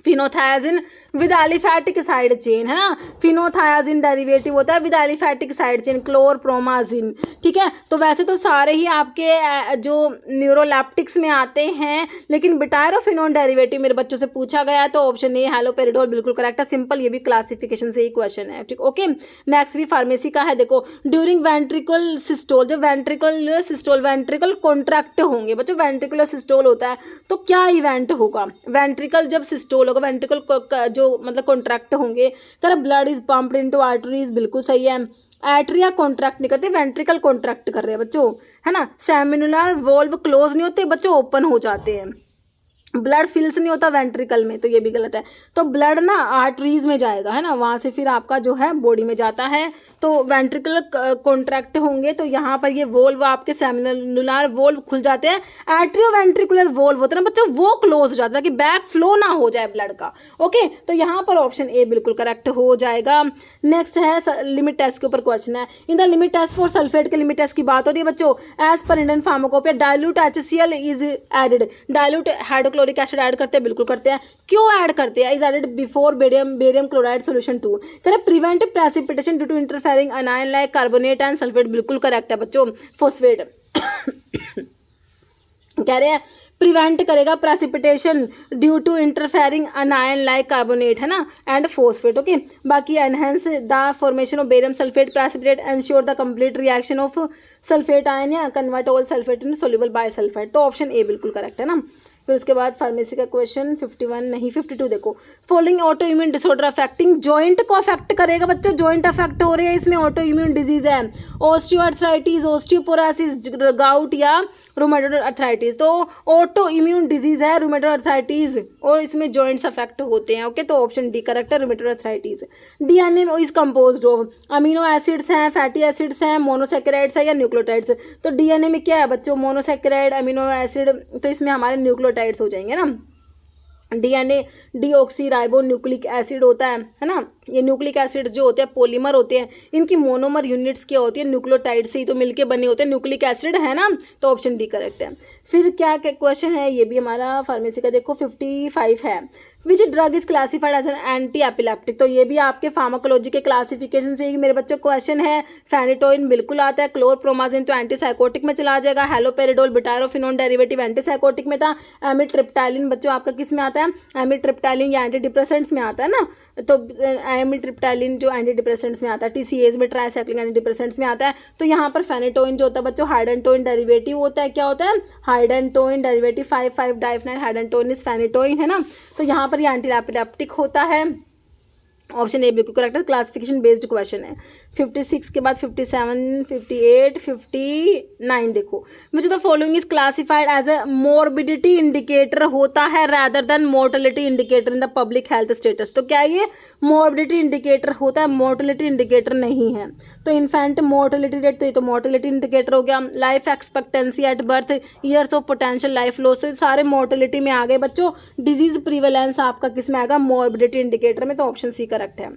फिनोथायाजिन विद एलिफैटिक साइड चेन, है ना, फिनोथायाजिन डेरिवेटिव होता है विद एलिफैटिक साइड चेन, क्लोरप्रोमाजिन, ठीक है। तो वैसे तो सारे ही आपके जो न्यूरोलेप्टिक्स में आते हैं, लेकिन बुटायरोफिनोन डेरिवेटिव मेरे बच्चों से पूछा गया है, तो ऑप्शन ए हेलोपेरिडोल बिल्कुल करेक्ट है, सिंपल, ये भी क्लासिफिकेशन से ही क्वेश्चन है, ठीक। ओके, नेक्स्ट भी फार्मेसी का है, देखो, ड्यूरिंग वेंट्रिकल सिस्टोल, जब वेंट्रिकल सिस्टोल, वेंट्रिकल कॉन्ट्रैक्ट होंगे बच्चों, वेंट्रिकुलर सिस्टोल होता है, तो क्या इवेंट होगा, वेंट्रिकल जब सिस्टोल होगा, वेंट्रिकल जो मतलब कॉन्ट्रैक्ट होंगे, कर blood is pumped into arteries, बिल्कुल सही है। एट्रिया कॉन्ट्रैक्ट नहीं करते, वेंट्रिकल कॉन्ट्रैक्ट कर रहे हैं बच्चों, है ना। सेमिनुलर वोल्व क्लोज नहीं होते बच्चों, ओपन हो जाते हैं। ब्लड फिल्स नहीं होता वेंट्रिकल में, तो ये भी गलत है। तो ब्लड ना आर्टरीज में जाएगा, है ना, वहाँ से फिर आपका जो है बॉडी में जाता है। तो वेंट्रिकुलर कॉन्ट्रैक्ट होंगे तो यहाँ पर ये वोल्व आपके सेमिनुलर वोल्व खुल जाते हैं। एट्रियो वेंट्रिकुलर वोल्व होता है ना बच्चों, वो क्लोज हो जाता है कि बैक फ्लो ना हो जाए ब्लड का। ओके, तो यहाँ पर ऑप्शन ए बिल्कुल करेक्ट हो जाएगा। नेक्स्ट है लिमिट टेस्ट के ऊपर क्वेश्चन है, in the limit test for sulphate के लिमिट टेस्ट की बात हो रही है बच्चों। एज पर Indian pharmacopoeia dilute HCl is added, dilute hydrochloric acid add करते हैं, बिल्कुल करते हैं। क्यों ऐड करते हैं, is added before barium chloride solution 2, कह prevent precipitation due to interfering anion like carbonate and sulphate, बिल्कुल करेक्ट है बच्चों। फॉस्फेट कह रहे हैं प्रिवेंट करेगा precipitation due to interfering anion like carbonate, है ना, एंड फॉस्फेट। ओके, बाकी enhance the formation of barium sulphate precipitate, ensure the complete reaction of sulphate ion या convert all sulphate in soluble bisulphate, तो option A बिल्कुल correct है ना। फिर उसके बाद फार्मेसी का क्वेश्चन 51 नहीं 52 देखो, following auto immune disorder affecting joint को अफेक्ट करेगा बच्चों, जॉइंट अफेक्ट हो रहे हैं, इसमें ऑटो इम्यून डिजीज है, ऑस्टियोआर्थराइटिस, ऑस्टियोपोरोसिस, गाउट या रूमेटॉइड अर्थराइटिस। तो ऑटो इम्यून डिजीज है रूमेटॉइड अर्थराइटिस और इसमें जॉइंट्स अफेक्ट होते हैं। ओके, तो ऑप्शन डी करेक्ट है, rheumatoid arthritis. DNA is composed of amino acids हैं, फैटी एसिड्स हैं, मोनोसैकेराइड्स है या न्यूक्लियोटाइड्स। तो डीएनए में क्या है बच्चों, मोनोसैकेराइड, अमीनो एसिड, तो इसमें हमारे न्यूक्लियोटाइड्स हो जाएंगे ना। DNA deoxy ribo nucleic acid होता है ना। ये न्यूक्लिक एसिड्स जो होते हैं पॉलीमर होते हैं, इनकी मोनोमर यूनिट्स क्या होती है, न्यूक्लियोटाइड से ही तो मिलके बने होते हैं, न्यूक्लिक एसिड है ना। तो ऑप्शन डी करेक्ट है। फिर क्या क्वेश्चन है, ये भी हमारा फार्मेसी का देखो 55 है। Which drug is classified as an anti epileptic. तो ये भी आपके फार्माकोलॉजी के क्लासिफिकेशन से ही मेरे बच्चों क्वेश्चन है। फेनिटोइन बिल्कुल आता है, क्लोरप्रोमाजिन तो एंटीसाइकोटिक में चला जाएगा, हेलोपेरिडोल बिटारोफिनोन डेरिवेटिव एंटीसाइकोटिक में था, एमिट्रिप्टाइलिन बच्चों आपका किस में आता है, एमिट्रिप्टाइलिन या एंटी डिप्रेसेंट्स में आता है ना। तो एमिट्रिप्टाइलिन जो एंटी डिप्रेसेंट्स में आता है, टीसीएज में ट्राइसाइक्लिक एंटी डिप्रेसेंट्स में आता है। तो यहाँ पर फेनिटोइन जो होता है बच्चों हाइडेंटोइन डेरिवेटिव होता है, क्या होता है, hydantoin derivative five five diphenyl hydantoin is phenytoin है ना। तो यहाँ पर ये एंटी एपिलेप्टिक होता है। ऑप्शन ए बिल्कुल करेक्ट है, क्लासिफिकेशन बेस्ड क्वेश्चन है। 56 के बाद 57, 58, 59 देखो, which the following is classified as a morbidity indicator होता है rather than mortality indicator in the public health status. तो क्या ये मोर्बिडिटी इंडिकेटर होता है, मोर्टेलिटी इंडिकेटर नहीं है। तो इन्फेंट मोर्टेलिटी रेट, तो ये तो मोर्टेलिटी इंडिकेटर हो गया। Life expectancy at birth, years of potential life loss, तो सारे मोर्टेलिटी में आ गए बच्चों। डिजीज प्रीवेलेंस आपका किस में आएगा, मोर्बिडिटी इंडिकेटर में, तो ऑप्शन सी करेक्ट है।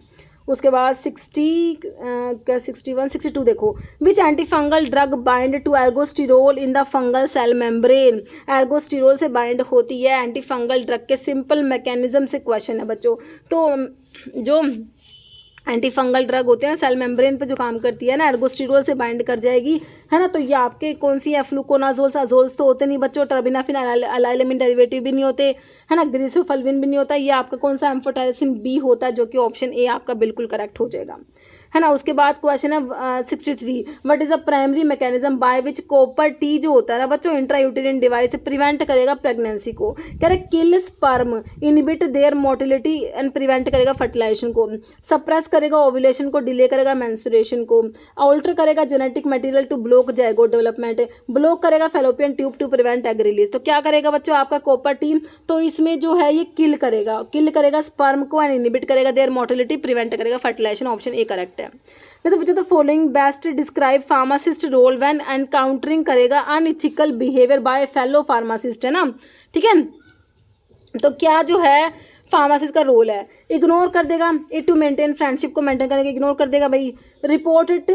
उसके बाद 61, 62 देखो, which antifungal drug bind to ergosterol in the fungal cell membrane. Ergosterol से बाइंड होती है एंटीफंगल ड्रग के, सिंपल मैकेनिज्म से क्वेश्चन है बच्चों। तो जो एंटी फंगल ड्रग होते हैं सेल मेम्ब्रेन पे जो काम करती है ना, एर्गोस्टिरोल से बाइंड कर जाएगी है ना। तो ये आपके कौन सी है, फ्लूकोनाजोल्स, अजोल्स तो होते नहीं बच्चों, टर्बिनाफिन अलाइलेमिन डेरिवेटिव भी नहीं होते है ना, ग्रीसोफल्विन भी नहीं होता। ये आपका कौन सा, एम्फोटेरिसिन बी होता है, जो कि ऑप्शन ए आपका बिल्कुल करेक्ट हो जाएगा है ना। उसके बाद क्वेश्चन है 63, what is a primary mechanism by which copper T जो होता है ना बच्चों, इंट्रायूटेरिन डिवाइस प्रिवेंट करेगा प्रेगनेंसी को। कह रहे kill sperm, inhibit their motility and prevent करेगा फर्टिलाइजेशन को, सप्रेस करेगा ओव्यूलेशन को, डिले करेगा मेंस्ट्रुएशन को, अल्टर करेगा genetic material to block zygote development, block करेगा fallopian tube to prevent egg release. तो क्या करेगा बच्चों आपका कॉपर टी, तो इसमें जो है ये किल करेगा स्पर्म को एंड इनहिबिट करेगा देयर मोटिलिटी, प्रिवेंट करेगा फर्टिलाइजेशन। ऑप्शन ए करेक्ट है। तो following best describe pharmacist role when encountering करेगा unethical behaviour by fellow pharmacist है ना, ठीक है। तो क्या जो है फार्मासिस्ट का रोल है, इग्नोर कर देगा, इट टू मेंटेन फ्रेंडशिप को मेंटेन करने के इग्नोर कर देगा भाई, report it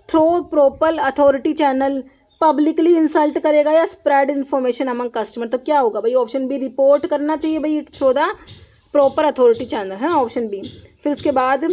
through proper authority channel, publicly insult करेगा या स्प्रेड इन्फॉर्मेशन अमंग कस्टमर। तो क्या होगा भाई, ऑप्शन बी रिपोर्ट करना चाहिए भाई through the proper authority channel है ना, ऑप्शन बी। फिर उसके बाद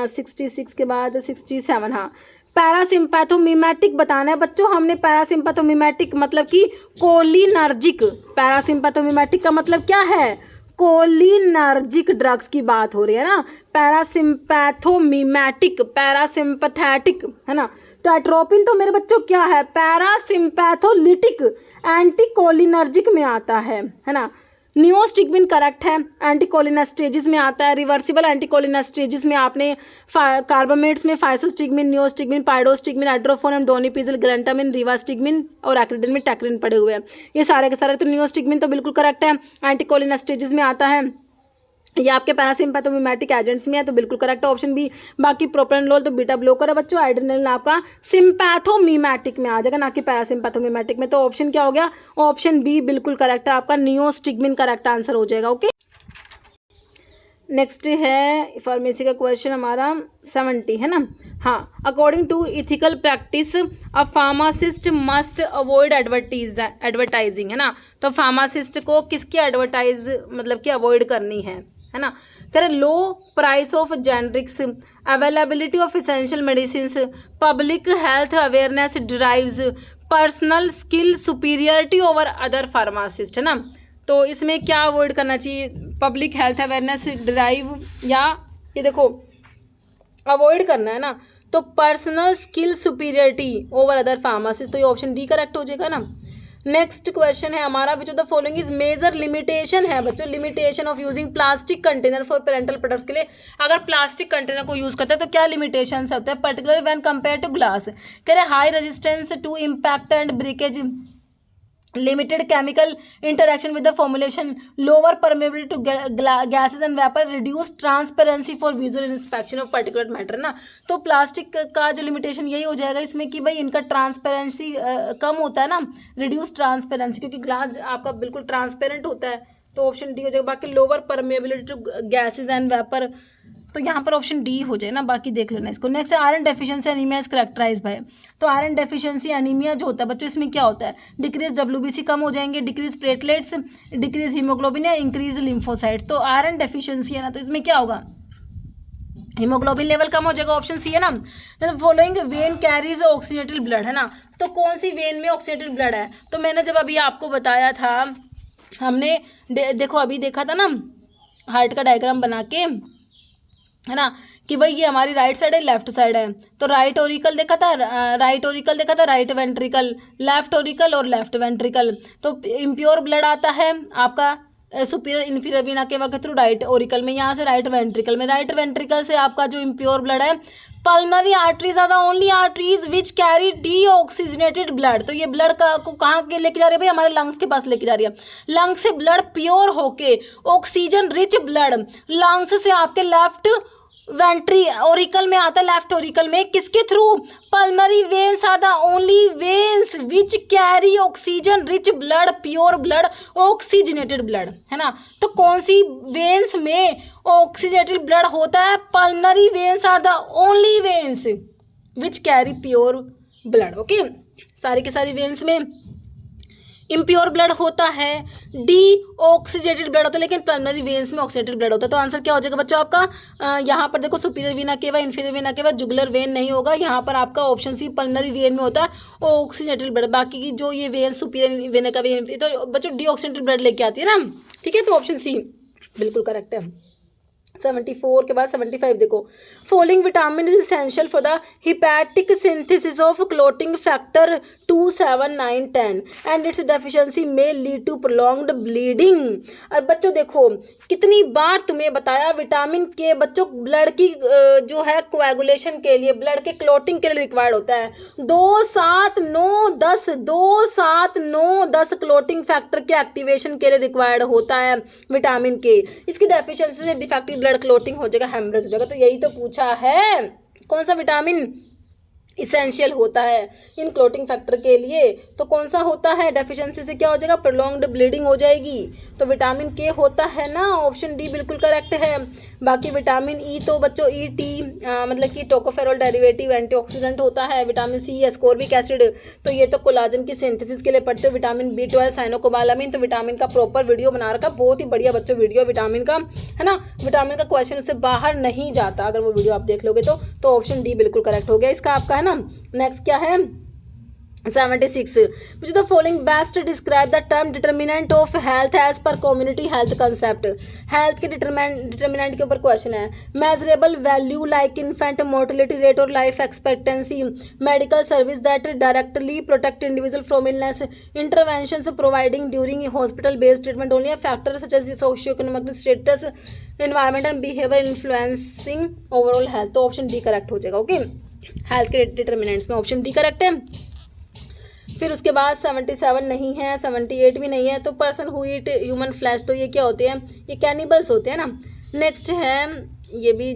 66 के बाद 67, हाँ पैरासिम्पैथोमिमेटिक बताना है बच्चों हमने। पैरासिम्पैथोमिमेटिक मतलब कि कोलिनर्जिक, पैरासिम्पैथोमिमेटिक का मतलब क्या है, कोलिनर्जिक ड्रग्स की बात हो रही है ना। पैरासिम्पैथोमिमेटिक, पैरासिम्पैथेटिक है ना। तो एट्रोपिन तो मेरे बच्चों क्या है, पैरासिम्पैथोलिटिक, एंटीकोलिनर्जिक में आता है ना। नियोस्टिग्मिन करेक्ट है, एंटीकोलिनेस्टेजिस में आता है। रिवर्सिबल एंटीकोलिनेस्टेजिस में आपने कार्बामेट्स में फाइसोस्टिग्मिन, नियोस्टिग्मिन, पाइडोस्टिग्मिन, एड्रोफोनम, डोनिपिजिल, ग्लेंटामिन, रिवास्टिग्मिन और एक्रिडिन में टैक्रिन पड़े हुए हैं। ये सारे के सारे, तो नियोस्टिग्मिन तो बिल्कुल करेक्ट है, एंटीकोलिनेस्टेजिस में आता है। ये आपके पैरासिम्पैथोमिमेटिक एजेंट्स में है, तो बिल्कुल करेक्ट है ऑप्शन बी। बाकी प्रोप्रानोलोल तो बीटा ब्लॉकर है बच्चों, एड्रेनलिन आपका सिम्पैथोमिमेटिक में आ जाएगा, ना कि पैरासिम्पैथोमिमेटिक में। तो ऑप्शन क्या हो गया, ऑप्शन बी बिल्कुल करेक्ट है आपका, नियोस्टिग्मिन करेक्ट आंसर हो जाएगा। ओके, नेक्स्ट है फार्मेसी का क्वेश्चन हमारा 70 है ना। हाँ, according to ethical practice a pharmacist must avoid advertising है ना। तो फार्मासिस्ट को किसकी एडवर्टाइज मतलब कि अवॉइड करनी है ना। कह रहे लो price of generics, availability of essential medicine, public health awareness drives, personal skill superiority over other pharmacist है ना। तो इसमें क्या अवॉइड करना चाहिए, पब्लिक हेल्थ अवेयरनेस ड्राइव या ये देखो अवॉइड करना है ना, तो personal skill superiority over other pharmacist. तो ये ऑप्शन डी करेक्ट हो जाएगा ना। नेक्स्ट क्वेश्चन है हमारा, which of the following is major limitation है बच्चों, limitation of using plastic container for parenteral products के लिए अगर प्लास्टिक कंटेनर को यूज करते हैं तो क्या लिमिटेशन होते हैं, particular when compare to glass. कह रहे high resistance to impact and breakage, limited chemical interaction with the formulation, lower permeability to gases and vapor, reduced transparency for visual inspection of particulate matter ना। तो plastic का जो limitation यही हो जाएगा इसमें कि भाई इनका ट्रांसपेरेंसी कम होता है ना, रिड्यूस ट्रांसपेरेंसी, क्योंकि ग्लास आपका बिल्कुल ट्रांसपेरेंट होता है, तो ऑप्शन डी हो जाएगा। बाकी lower permeability to gases and vapour, तो यहाँ पर ऑप्शन डी हो जाए ना, बाकी देख लेना इसको। नेक्स्ट है iron deficiency anaemia is characterize by, तो आयरन डेफिशिएंसी एनीमिया जो होता है बच्चों इसमें क्या होता है, डिक्रीज डब्ल्यूबीसी कम हो जाएंगे, डिक्रीज प्लेटलेट्स, डिक्रीज हीमोग्लोबिन या इंक्रीज लिम्फोसाइट। तो आयरन डेफिशिएंसी है ना, तो इसमें क्या होगा, हीमोग्लोबिन लेवल कम हो जाएगा, ऑप्शन सी है ना। Following when carries oxygenated blood है ना, तो कौन सी वेन में ऑक्सीजनेटेड ब्लड है, तो मैंने जब अभी आपको बताया था, हमने देखो अभी देखा था ना हार्ट का डायग्राम बना के, है ना, कि भाई ये हमारी राइट साइड है लेफ्ट साइड है, तो राइट ओरिकल देखा था, राइट वेंट्रिकल, लेफ्ट ओरिकल और लेफ्ट वेंट्रिकल। तो इम्प्योर ब्लड आता है आपका सुपीरियर इन्फीरियर वीना केवा के थ्रू राइट ओरिकल में, यहाँ से राइट वेंट्रिकल में, राइट वेंट्रिकल से आपका जो इम्प्योर ब्लड है, pulmonary arteries are the only arteries which carry deoxygenated blood. तो ये ब्लड का को कहाँ के लेके जा रही है भाई, हमारे लंग्स के पास लेके जा रही है। लंग्स से ब्लड प्योर होके ऑक्सीजन रिच ब्लड लंग्स से आपके लेफ्ट वेंट्री ओरिकल में आता है, लेफ्ट ओरिकल में, किसके through, pulmonary veins are the only veins which carry oxygen rich blood, pure blood, oxygenated blood, है ना। तो कौन सी वेन्स में ऑक्सीजनेटेड ब्लड होता है, pulmonary veins are the only veins which carry pure blood. Okay, सारी के सारी वेन्स में इम्प्योर ब्लड होता है, डी ऑक्सीजेटेड ब्लड होता है, लेकिन पल्मनरी वेन्स में ऑक्सीजेटेड ब्लड होता है। तो आंसर क्या हो जाएगा बच्चों आपका, यहाँ पर देखो सुपीरियर वीना केवा, इन्फीरियर वीना केवा, जुगुलर वेन नहीं होगा, यहाँ पर आपका ऑप्शन सी पल्मनरी वेन में होता है ऑक्सीजेटेड ब्लड। बाकी की जो ये वेन सुपीरियर वेना का वेन, तो बच्चों डी ऑक्सीजेटेड ब्लड लेके आती है ना, ठीक है, तो ऑप्शन सी बिल्कुल करेक्ट है। 74 के बाद 75 देखो, following vitamin is essential for the hepatic synthesis of clotting factor 2, 7, 9, 10 and its deficiency may lead to prolonged bleeding. और बच्चों देखो कितनी बार तुम्हें बताया, विटामिन के बच्चों ब्लड की जो है कोएगुलेशन के लिए, ब्लड के क्लोटिंग के लिए रिक्वायर्ड होता है। 2, 7, 9, 10 2, 7, 9, 10 क्लोटिंग फैक्टर के एक्टिवेशन के लिए रिक्वायर्ड होता है विटामिन के। इसकी डेफिशिएंसी से डिफेक्टिव ब्लड क्लोटिंग हो जाएगा, हेमरेज हो जाएगा। तो यही तो पूछा है, कौन सा विटामिन इसेंशियल होता है इन क्लोटिंग फैक्टर के लिए, तो कौन सा होता है, डेफिशिएंसी से क्या हो जाएगा, प्रोलॉन्ग्ड ब्लीडिंग हो जाएगी। तो विटामिन के होता है ना, ऑप्शन डी बिल्कुल करेक्ट है। बाकी विटामिन ई तो बच्चों ई टी मतलब कि टोकोफेरोल डेरिवेटिव एंटीऑक्सीडेंट होता है। विटामिन सी एस्कोर्बिक एसिड, तो ये तो कोलाजन की सिंथेसिस के लिए पढ़ते हो। विटामिन B12 साइनोकोबालामिन, तो विटामिन का प्रॉपर वीडियो बना रखा, बहुत ही बढ़िया बच्चों वीडियो विटामिन का, है ना। विटामिन का क्वेश्चन उससे बाहर नहीं जाता, अगर वो वीडियो आप देख लोगे तो ऑप्शन डी बिल्कुल करेक्ट हो गया इसका आपका, है ना। नेक्स्ट क्या है 76, which of the following best describe the term determinant of health as per community health concept। Health के डिटर्मिनेंट के ऊपर क्वेश्चन है। Measurable value like infant mortality rate और life expectancy, medical service that directly protect individual from illness, interventions providing during hospital based treatment only, factor such as socio economic status, environment and behaviour influencing overall health. तो option D correct हो जाएगा। Okay, health के determinants में option D correct है। फिर उसके बाद 77 नहीं है, 78 भी नहीं है। तो person who eat human flesh, तो ये क्या होते हैं, ये कैनिबल्स होते हैं ना। नेक्स्ट है ये भी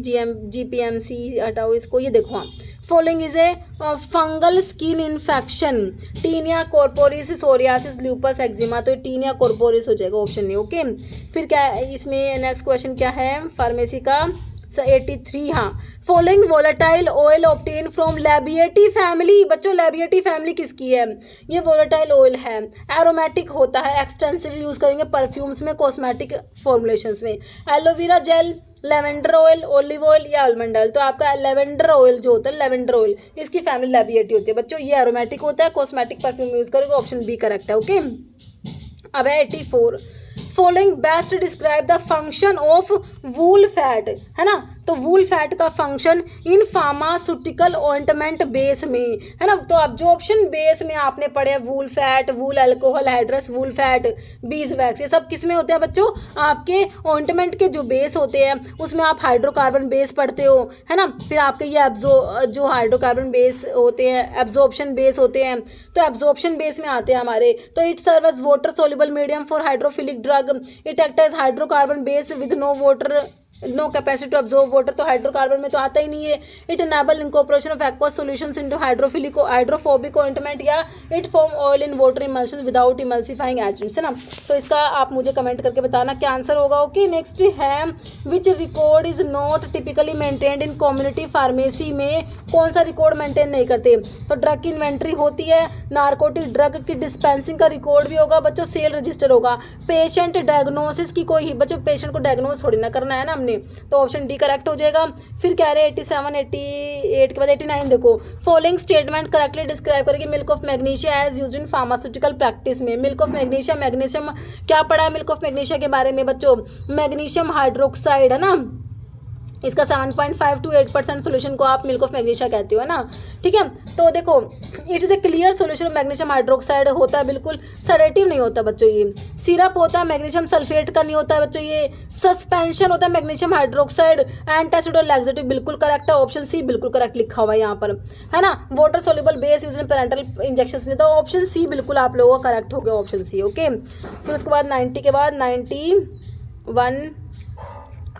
GPMC हटाओ इसको, ये देखो हाँ, following is a fungal skin infection, tinea corporis, psoriasis, lupus, eczema. तो टीनिया कॉर्पोरिस हो जाएगा ऑप्शन नहीं। ओके, फिर क्या इसमें नेक्स्ट क्वेश्चन क्या है फार्मेसी का 83, हाँ, following volatile oil obtain from Labiatae family. बच्चों लैबिएटी फैमिली किसकी है, ये वोलेटाइल ऑयल है, एरोमेटिक होता है, एक्सटेंसिवली यूज करेंगे परफ्यूम्स में, कॉस्मेटिक फॉर्मुलेशंस में। Aloe vera gel, lavender oil, olive oil या आलमंड ऑयल। तो आपका लेवेंडर ऑयल जो होता है, लेवेंडर ऑयल, इसकी फैमिली लैबिएटी होती है बच्चों, ये एरोमेटिक होता है, कॉस्मेटिक परफ्यूम यूज करेंगे, ऑप्शन बी करेक्ट है। ओके, अब है 84, following best describe the function of wool fat, है ना। तो वूल फैट का function in pharmaceutical ointment base में, है ना। तो एब्जॉर्प्शन बेस में आपने पढ़े वूल फैट, वूल alcohol hydrous, wool fat, bees wax, ये सब किस में होते हैं बच्चों, आपके ऑइंटमेंट के जो बेस होते हैं उसमें आप हाइड्रोकार्बन बेस पढ़ते हो, है ना। फिर आपके ये जो हाइड्रोकार्बन बेस होते हैं एब्जॉर्प्शन बेस होते हैं, तो एब्जॉर्प्शन बेस में आते हैं हमारे। तो it serve as water soluble medium for hydrophilic drug, it act as hydrocarbon base with no capacity to absorb water, तो हाइड्रोकार्बन में तो आता ही नहीं है। It enable incorporation of aqueous solutions into hydrophobic ointment, या it form oil in water emulsion without emulsifying agents, है ना। तो इसका आप मुझे कमेंट करके बताना क्या आंसर होगा। ओके, नेक्स्ट है which record is not typically maintained in community pharmacy में, कौन सा रिकॉर्ड मेंटेन नहीं करते। तो ड्रग की इन्वेंट्री होती है, नारकोटिक ड्रग की डिस्पेंसिंग का रिकॉर्ड भी होगा बच्चों, सेल रजिस्टर होगा, पेशेंट डायग्नोसिस की कोई बच्चों पेशेंट को डायग्नोस थोड़ी ना करना है ना हमने, तो ऑप्शन डी करेक्ट हो जाएगा। फिर कह रहे हैं 87 88 के बाद 89 देखो, फॉलोइंग स्टेटमेंट करेक्टली डिस्क्राइब करेगी milk of magnesia as used in pharmaceutical practice में। मिल्क ऑफ मैग्नीशिया, मैग्नीशियम क्या पढ़ा है मिल्क ऑफ मैग्नीशिया के बारे में बच्चों, मैग्नीशियम हाइड्रोक्साइड, है ना, इसका 7.5 to 8% सोल्यूशन को आप मिल्क ऑफ मैग्नीशिया कहते हो, है ना। ठीक है, तो देखो it is a clear solution of magnesium hydroxide होता है, बिल्कुल सडेटिव नहीं होता बच्चों, ये सिरप होता है, मैग्नीशियम सल्फेट का नहीं होता है बच्चों, ये सस्पेंशन होता है मैग्नीशियम हाइड्रोक्साइड, एंटासिड और लैक्सेटिव बिल्कुल करेक्ट है, ऑप्शन सी बिल्कुल करेक्ट लिखा हुआ है यहाँ पर, है ना। Water soluble base use in parental injection में, तो ऑप्शन सी बिल्कुल आप लोगों का करेक्ट हो गया, ऑप्शन सी। ओके, फिर उसके बाद 90 के बाद 91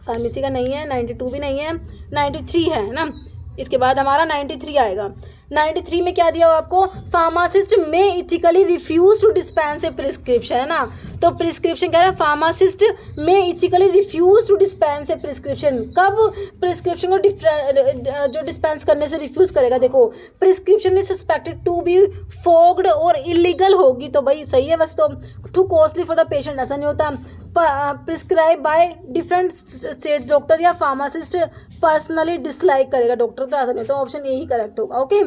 फार्मेसी का नहीं है, 92 भी नहीं है, 93 है ना। इसके बाद हमारा 93 आएगा। 93 में क्या दिया हुआ आपको, फार्मासिस्ट में ethically refuse to dispense a prescription, है ना। तो प्रिस्क्रिप्शन कह रहा है फार्मासिस्ट में ethically refuse to dispense a prescription, कब प्रिस्क्रिप्शन को जो डिस्पेंस करने से रिफ्यूज करेगा, देखो prescription is suspected to be forged और इलीगल होगी, तो भाई सही है बस, तो too costly for the patient ऐसा नहीं होता, prescribe by different state doctor या फार्मासिस्ट पर्सनली डिसलाइक करेगा डॉक्टर, तो ऐसा नहीं, तो ऑप्शन ए ही करेक्ट होगा। ओके,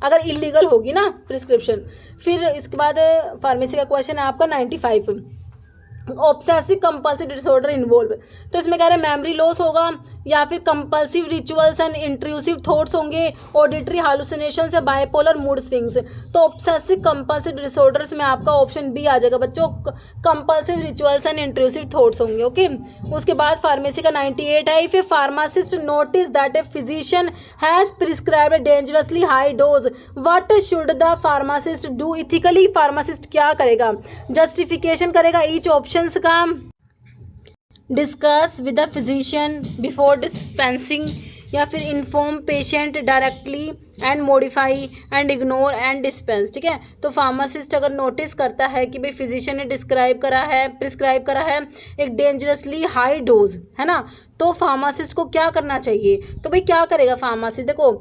अगर इलीगल होगी ना प्रिस्क्रिप्शन। फिर इसके बाद फार्मेसी का क्वेश्चन है आपका 95, ऑब्सेसिव कंपल्सिव डिसऑर्डर इन्वॉल्व, तो इसमें कह रहे हैं मेमोरी लॉस होगा, या फिर compulsive rituals and intrusive thoughts होंगे, ऑडिटरी हालुसिनेशंस या बाइपोलर मूड स्विंग्स। तो ऑब्सेसिव कंपल्सिव डिसऑर्डर्स में आपका ऑप्शन बी आ जाएगा बच्चों, compulsive rituals and intrusive thoughts होंगे। ओके, उसके बाद फार्मेसी का 98 है, if A pharmacist notice that a physician has prescribed A dangerously high dose, what should the pharmacist do. Ethically pharmacist क्या करेगा, जस्टिफिकेशन करेगा ईच ऑप्शंस का, discuss with the physician before dispensing, या फिर inform patient directly and modify and ignore and dispense. ठीक है, तो pharmacist अगर नोटिस करता है कि भाई फिजिशियन ने प्रिस्क्राइब करा है एक डेंजरसली हाई डोज, है ना, तो फार्मासिस्ट को क्या करना चाहिए, तो भाई क्या करेगा फार्मासिस्ट, देखो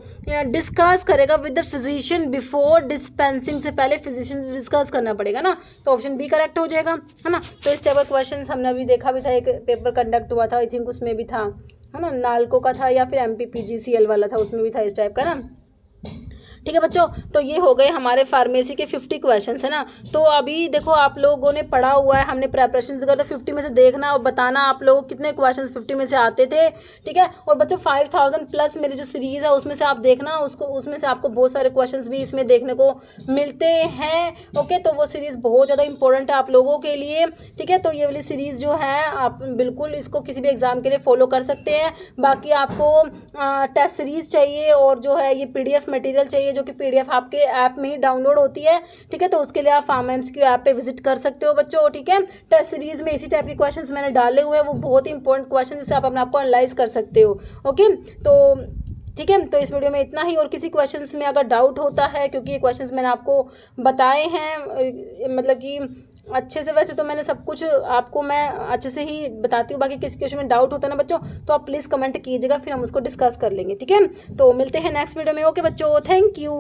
डिस्कस करेगा with the physician before dispensing, से पहले फिजिशियन से डिस्कस करना पड़ेगा ना, तो ऑप्शन बी करेक्ट हो जाएगा, है ना। तो इस टाइप का क्वेश्चन हमने अभी देखा भी था, एक पेपर कंडक्ट हुआ था, आई थिंक उसमें भी था, है ना, नालको का था या फिर MPPGCL वाला था, उसमें भी था इस टाइप का ना। ठीक है बच्चों, तो ये हो गए हमारे फार्मेसी के 50 क्वेश्चंस, है ना। तो अभी देखो आप लोगों ने पढ़ा हुआ है, हमने प्रेपरेशन कर, तो 50 में से देखना और बताना आप लोगों को कितने क्वेश्चंस 50 में से आते थे। ठीक है, और बच्चों 5000 प्लस मेरी जो सीरीज़ है उसमें से आप देखना, उसमें से आपको बहुत सारे क्वेश्चंस भी इसमें देखने को मिलते हैं। ओके, तो वो सीरीज़ बहुत ज़्यादा इंपॉर्टेंट है आप लोगों के लिए। ठीक है, तो ये वाली सीरीज़ जो है आप बिल्कुल इसको किसी भी एग्ज़ाम के लिए फॉलो कर सकते हैं। बाकी आपको टेस्ट सीरीज़ चाहिए और जो है ये PDF मटेरियल चाहिए, जो कि PDF आपके ऐप में ही डाउनलोड होती है। ठीक है, तो उसके लिए आप फार्मा MCQ ऐप पे विजिट कर सकते हो बच्चों। ठीक है, टेस्ट सीरीज में इसी टाइप के क्वेश्चंस मैंने डाले हुए हैं, वो बहुत ही इंपॉर्टेंट क्वेश्चन, जिससे आप अपने आप को एनालाइज कर सकते हो। ओके, तो ठीक है, तो इस वीडियो में इतना ही, और किसी क्वेश्चंस में अगर डाउट होता है, क्योंकि ये क्वेश्चंस मैंने आपको बताए हैं, मतलब कि अच्छे से, वैसे तो मैंने सब कुछ आपको मैं अच्छे से ही बताती हूँ, बाकी किसी क्वेश्चन में डाउट होता है ना बच्चों, तो आप प्लीज़ कमेंट कीजिएगा, फिर हम उसको डिस्कस कर लेंगे। ठीक है, तो मिलते हैं नेक्स्ट वीडियो में। ओके बच्चों, थैंक यू।